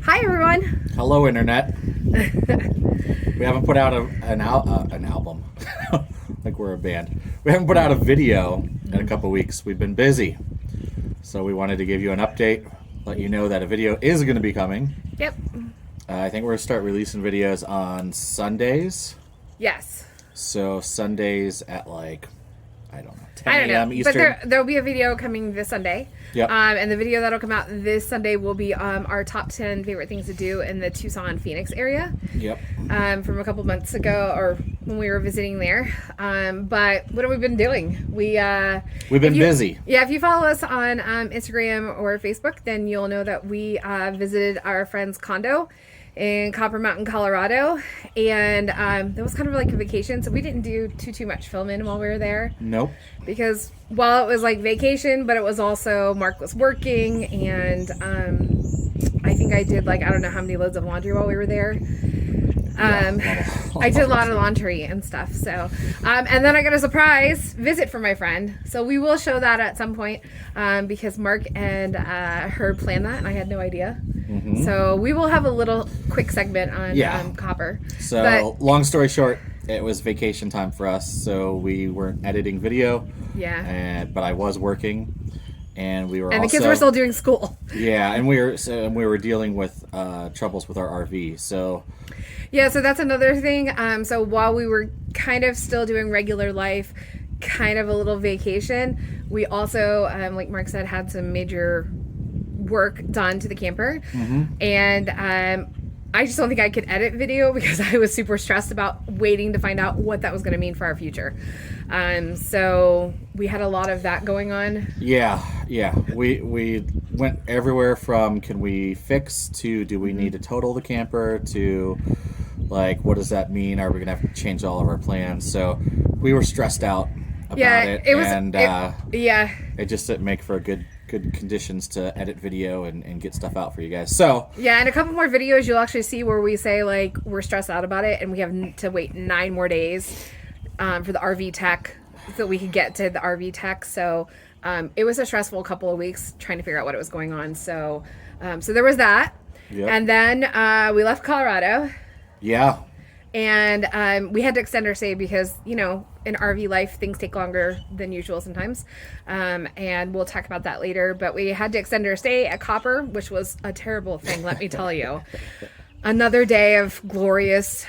Hi, everyone. Hello, Internet. We haven't put out an album. Like we're a band. We haven't put out a video in a couple weeks. We've been busy. So we wanted to give you an update, let you know that a video is going to be coming. Yep. I think we're going to start releasing videos on Sundays. Yes. So Sundays at like, I don't know, 10 I don't a.m. know. Eastern. But there'll be a video coming this Sunday. Yep. And the video that'll come out this Sunday will be our top 10 favorite things to do in the Tucson, Phoenix area. Yep. From a couple months ago, or when we were visiting there. But what have we been doing? We've been busy. Yeah, if you follow us on Instagram or Facebook, then you'll know that we visited our friend's condo in Copper Mountain, Colorado, and it was kind of like a vacation, so we didn't do too much filming while we were there. Nope. Because while it was like vacation, but it was also Mark was working, and I think I did like I don't know how many loads of laundry while we were there. I did a lot of laundry and stuff. So, and then I got a surprise visit from my friend. So we will show that at some point because Mark and her planned that, and I had no idea. Mm-hmm. So we will have a little quick segment on Copper. So long story short, it was vacation time for us, so we weren't editing video. Yeah. But I was working. And we were the kids were still doing school. Yeah, and we were dealing with troubles with our RV. So yeah, so that's another thing. So while we were kind of still doing regular life, kind of a little vacation, we also, like Mark said, had some major work done to the camper, and I just don't think I could edit video because I was super stressed about waiting to find out what that was going to mean for our future. So we had a lot of that going on. Yeah. We went everywhere from can we fix to do we need to total the camper to like what does that mean? Are we going to have to change all of our plans? So we were stressed out about it. It just didn't make for a good conditions to edit video and get stuff out for you guys. So yeah, and a couple more videos you'll actually see where we say like we're stressed out about it and we have to wait 9 more days for the RV tech so we could get to the RV tech. So it was a stressful couple of weeks trying to figure out what was going on. So so there was that. Yep. And then we left Colorado. Yeah. And we had to extend our stay because, you know, in RV life, things take longer than usual sometimes. And we'll talk about that later. But we had to extend our stay at Copper, which was a terrible thing, let me tell you. Another day of glorious,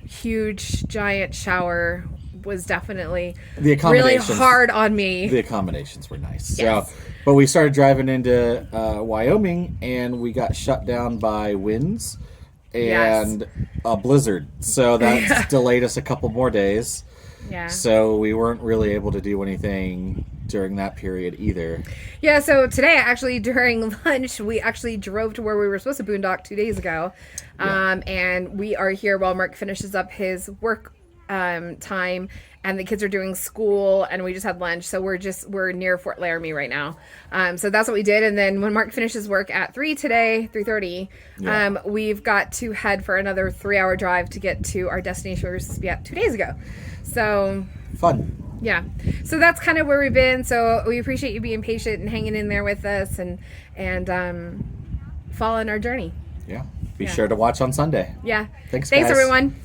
huge, giant shower was definitely really hard on me. The accommodations were nice. Yes. So, but we started driving into Wyoming, and we got shut down by winds and a blizzard. So that delayed us a couple more days. Yeah. So we weren't really able to do anything during that period either. Yeah, so today, actually, during lunch, we actually drove to where we were supposed to boondock 2 days ago. And we are here while Mark finishes up his work time, and the kids are doing school, and we just had lunch. So we're near Fort Laramie right now. So that's what we did. And then when Mark finishes work at 3:30, we've got to head for another 3-hour drive to get to our destination we were supposed to be at 2 days ago. So fun. Yeah. So that's kind of where we've been. So we appreciate you being patient and hanging in there with us and following our journey. Yeah. Be sure to watch on Sunday. Yeah. Thanks, guys. Everyone.